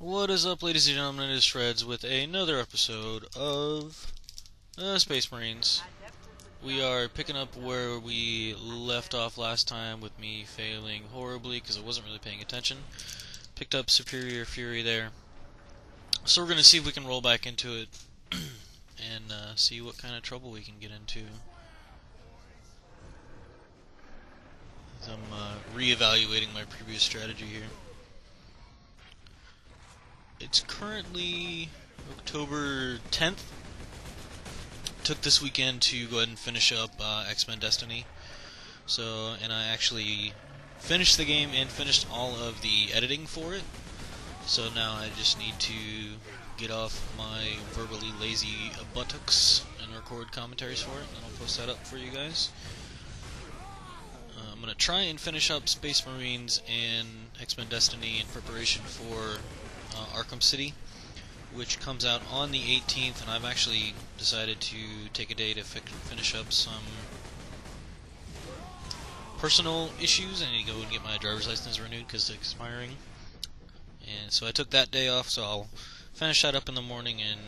What is up, ladies and gentlemen? It is Shreds with another episode of Space Marines. We are picking up where we left off last time with me failing horribly because I wasn't really paying attention. Picked up Superior Fury there. So we're going to see if we can roll back into it and see what kind of trouble we can get into. I'm re-evaluating my previous strategy here. It's currently October 10th. Took this weekend to go ahead and finish up X-Men Destiny. And I actually finished the game and finished all of the editing for it. So now I just need to get off my verbally lazy buttocks and record commentaries for it, and I'll post that up for you guys. I'm going to try and finish up Space Marines and X-Men Destiny in preparation for Arkham City, which comes out on the 18th, and I've actually decided to take a day to finish up some personal issues. I need to go and get my driver's license renewed because it's expiring. And so I took that day off, so I'll finish that up in the morning and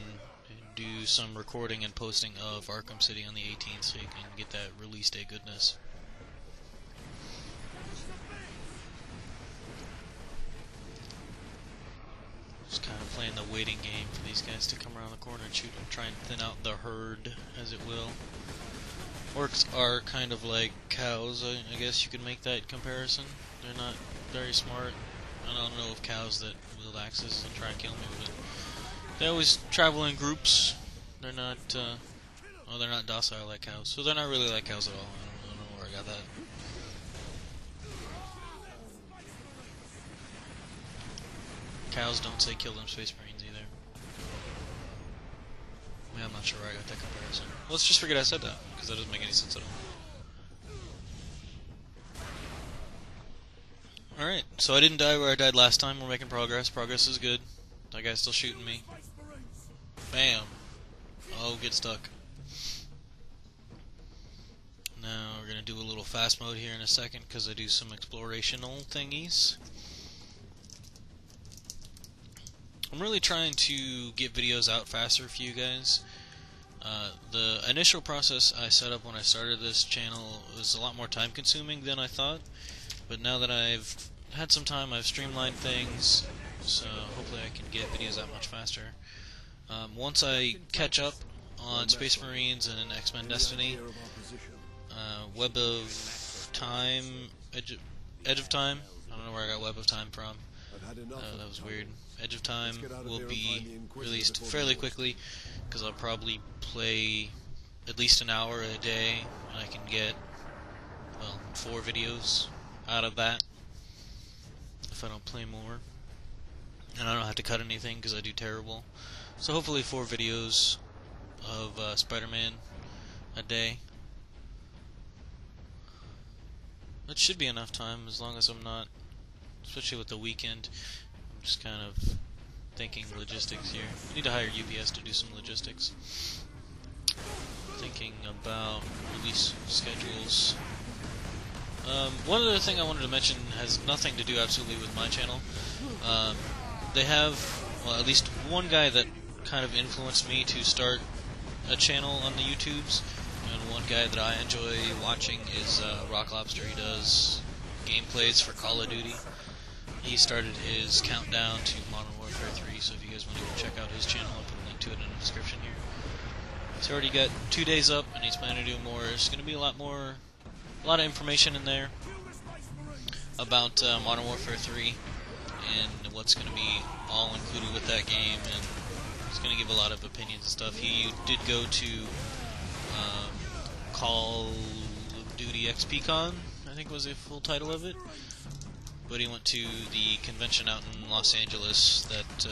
do some recording and posting of Arkham City on the 18th so you can get that release day goodness. Just kind of playing the waiting game for these guys to come around the corner and shoot and try and thin out the herd, as it will. Orcs are kind of like cows, I guess you could make that comparison. They're not very smart. I don't know of cows that wield axes and try and kill me, but they always travel in groups. They're not, they're not docile like cows, so they're not really like cows at all. I don't know where I got that. Cows don't say kill them Space Marines either. I mean, I'm not sure where I got that comparison. Let's just forget I said that, because that doesn't make any sense at all. Alright, so I didn't die where I died last time. We're making progress. Progress is good. That guy's still shooting me. Bam. Oh, get stuck. Now we're going to do a little fast mode here in a second, because I do some explorational thingies. I'm really trying to get videos out faster for you guys. The initial process I set up when I started this channel was a lot more time consuming than I thought, but now that I've had some time, I've streamlined things, so hopefully I can get videos out much faster. Once I catch up on Space Marines and X-Men Destiny, Web of Time, Edge of Time, I don't know where I got Web of Time from. That was weird. Edge of Time will be released fairly quickly because I'll probably play at least an hour a day, and I can get, well, 4 videos out of that if I don't play more. And I don't have to cut anything because I do terrible. So hopefully 4 videos of Spider-Man a day. That should be enough time as long as I'm not, especially with the weekend. I'm just kind of thinking logistics here. I need to hire UPS to do some logistics. Thinking about release schedules. One other thing I wanted to mention has nothing to do absolutely with my channel. They have, well, at least one guy that kind of influenced me to start a channel on the YouTubes, and one guy that I enjoy watching is Rock Lobster. He does gameplays for Call of Duty. He started his countdown to Modern Warfare 3, so if you guys want to go check out his channel, I'll put a link to it in the description here. He's already got 2 days up, and he's planning to do more. There's going to be a lot of information in there about Modern Warfare 3 and what's going to be all included with that game, and he's going to give a lot of opinions and stuff. He did go to Call of Duty XPCon, I think was the full title of it. But he went to the convention out in Los Angeles that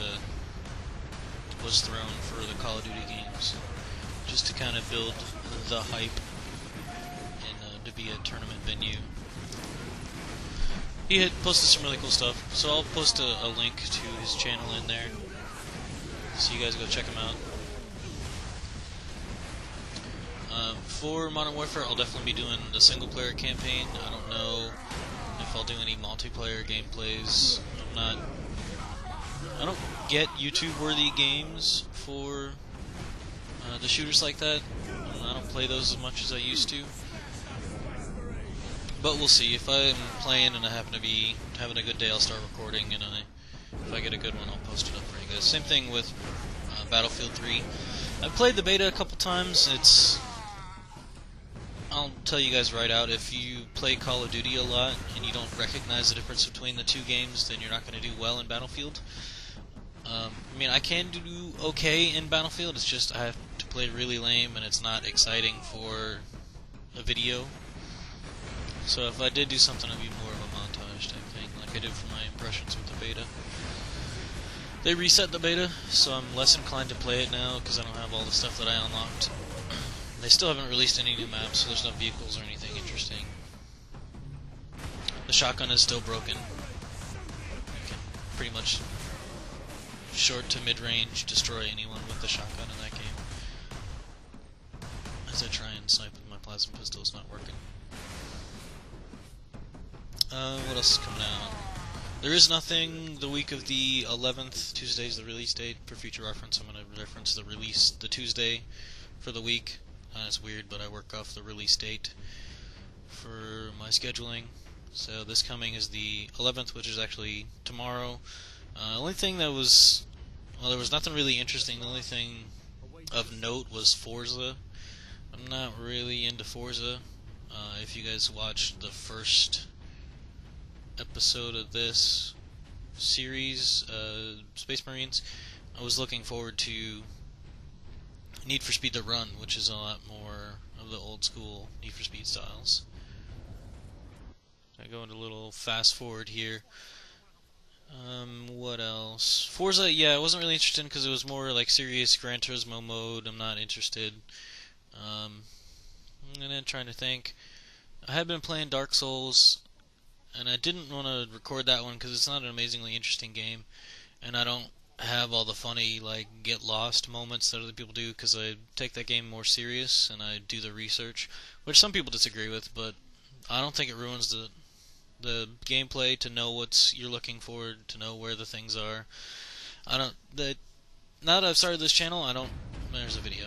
was thrown for the Call of Duty games, just to kind of build the hype and to be a tournament venue. He had posted some really cool stuff, so I'll post a link to his channel in there, so you guys go check him out. For Modern Warfare, I'll definitely be doing the single-player campaign. I don't know if I'll do any multiplayer gameplays. I'm not I don't get YouTube-worthy games for the shooters like that. I don't play those as much as I used to. But we'll see. If I'm playing and I happen to be having a good day, I'll start recording, and if I get a good one, I'll post it up for you guys. Same thing with Battlefield 3. I've played the beta a couple times. I'll tell you guys right out, if you play Call of Duty a lot and you don't recognize the difference between the two games, then you're not going to do well in Battlefield. I mean, I can do okay in Battlefield, it's just I have to play really lame and it's not exciting for a video. So if I did do something, it would be more of a montage type thing, like I did for my impressions with the beta. They reset the beta, so I'm less inclined to play it now because I don't have all the stuff that I unlocked. They still haven't released any new maps, so there's no vehicles or anything interesting. The shotgun is still broken. You can pretty much short to mid-range destroy anyone with the shotgun in that game. As I try and snipe with my plasma pistol, it's not working. What else is coming out? There is nothing the week of the 11th. Tuesday's the release date. For future reference, I'm going to reference the Tuesday for the week. It's weird, but I work off the release date for my scheduling. So this coming is the 11th, which is actually tomorrow. Only thing that was... well, there was nothing really interesting. The only thing of note was Forza. I'm not really into Forza. If you guys watched the first episode of this series, Space Marines, I was looking forward to Need for Speed The Run, which is a lot more of the old school Need for Speed styles. I go into a little fast forward here. What else? Forza, yeah, I wasn't really interested because it was more like serious Gran Turismo mode. I'm not interested. And then trying to think. I had been playing Dark Souls, and I didn't want to record that one because it's not an amazingly interesting game, and I don't have all the funny, like, get lost moments that other people do because I take that game more serious and I do the research, which some people disagree with, but I don't think it ruins the gameplay to know what you're looking for, to know where the things are. Now that I've started this channel, there's a video.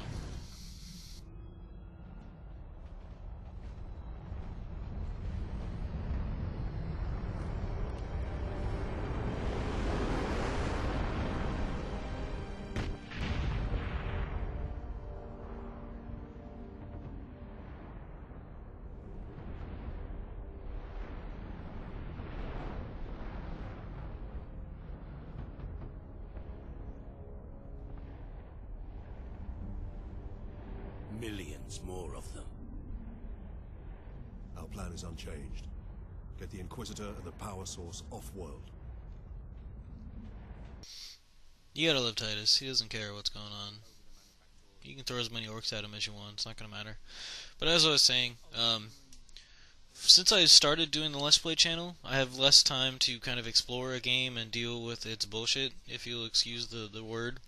Millions more of them. Our plan is unchanged. Get the Inquisitor and the power source off-world. You gotta love Titus. He doesn't care what's going on. You can throw as many orcs at him as you want. It's not gonna matter. But as I was saying, since I started doing the Let's Play channel, I have less time to kind of explore a game and deal with its bullshit, if you'll excuse the word.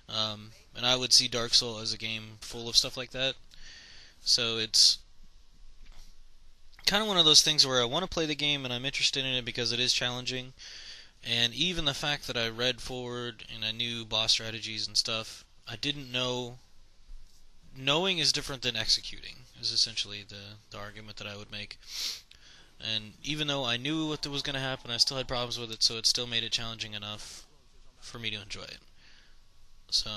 And I would see Dark Souls as a game full of stuff like that. So it's kind of one of those things where I want to play the game and I'm interested in it because it is challenging. And even the fact that I read forward and I knew boss strategies and stuff, I didn't know. Knowing is different than executing, is essentially the argument that I would make. And even though I knew what was going to happen, I still had problems with it, so it still made it challenging enough for me to enjoy it. So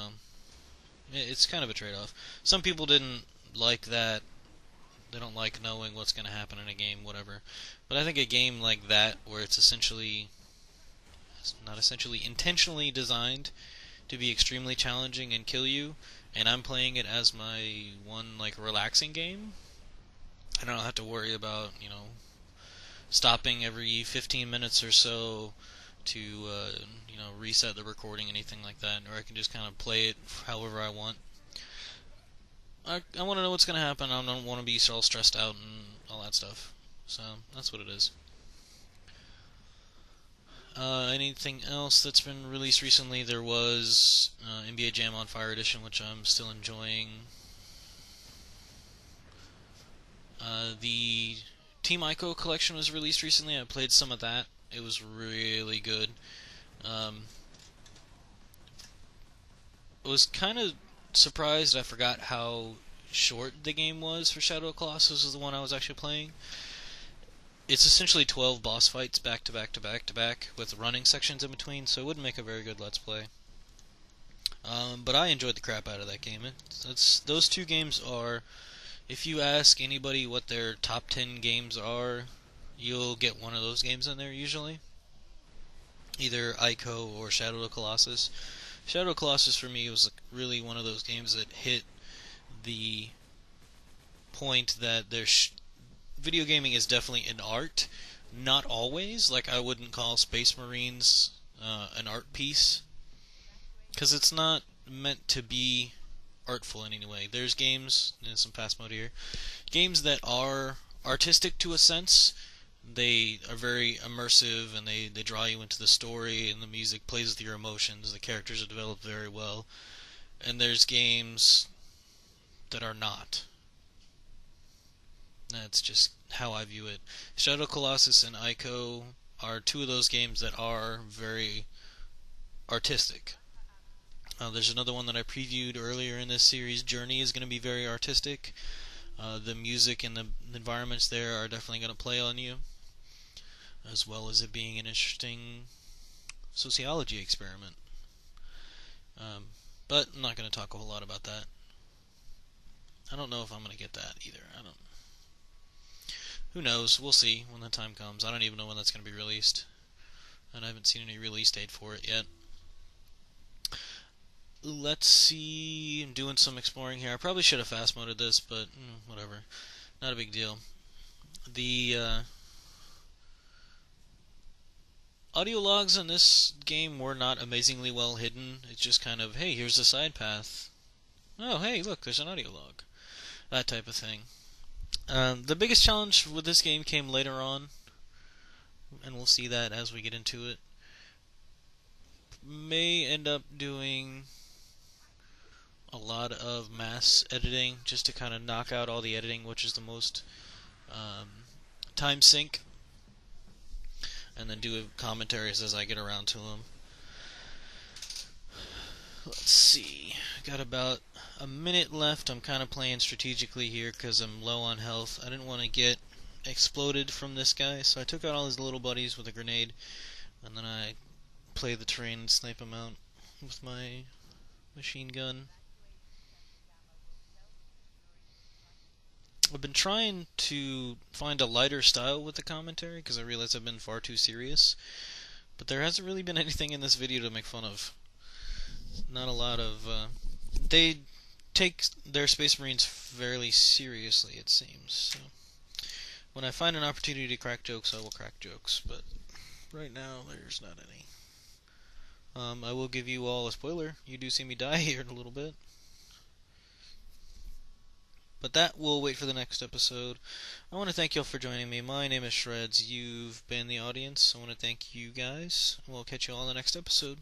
it's kind of a trade-off. Some people didn't like that. They don't like knowing what's going to happen in a game, whatever. But I think a game like that, where it's intentionally designed to be extremely challenging and kill you, and I'm playing it as my one, like, relaxing game, I don't have to worry about, stopping every 15 minutes or so to, reset the recording, anything like that, or I can just kind of play it however I want. I want to know what's going to happen. I don't want to be all stressed out and all that stuff. So, that's what it is. Anything else that's been released recently? There was NBA Jam on Fire Edition, which I'm still enjoying. The Team Ico collection was released recently. I played some of that. It was really good. was kind of surprised. I forgot how short the game was for Shadow of Colossus. Was the one I was actually playing. It's essentially 12 boss fights back to back to back to back with running sections in between, so it wouldn't make a very good Let's Play. But I enjoyed the crap out of that game. Those two games are, if you ask anybody what their top 10 games are, you'll get one of those games in there usually. Either Ico or Shadow of the Colossus. Shadow of the Colossus for me was really one of those games that hit the point that video gaming is definitely an art. Not always. Like, I wouldn't call Space Marines an art piece, because it's not meant to be artful in any way. There's games, some fast mode here, games that are artistic to a sense. They are very immersive, and they draw you into the story, and the music plays with your emotions. The characters are developed very well. And there's games that are not. That's just how I view it. Shadow of Colossus and Ico are two of those games that are very artistic. There's another one that I previewed earlier in this series. Journey is going to be very artistic. The music and the environments there are definitely going to play on you, as well as it being an interesting sociology experiment. But I'm not going to talk a whole lot about that. I don't know if I'm going to get that either. Who knows? We'll see when the time comes. I don't even know when that's going to be released, and I haven't seen any release date for it yet. Let's see. I'm doing some exploring here. I probably should have fast moded this, but whatever. Not a big deal. The audio logs in this game were not amazingly well hidden. It's just kind of, hey, here's a side path. Oh, hey, look, there's an audio log. That type of thing. The biggest challenge with this game came later on, and we'll see that as we get into it. May end up doing a lot of mass editing just to kind of knock out all the editing, which is the most time sink, and then do commentaries as I get around to them. Let's see, got about a minute left. I'm kind of playing strategically here because I'm low on health. I didn't want to get exploded from this guy, so I took out all his little buddies with a grenade, and then I play the terrain and snipe him out with my machine gun. I've been trying to find a lighter style with the commentary because I realize I've been far too serious, but there hasn't really been anything in this video to make fun of. Not a lot of they take their Space Marines fairly seriously, it seems. So when I find an opportunity to crack jokes, I will crack jokes, but right now there's not any. I will give you all a spoiler. You do see me die here in a little bit. But that will wait for the next episode. I want to thank you all for joining me. My name is Shreds. You've been the audience. I want to thank you guys. We'll catch you all in the next episode.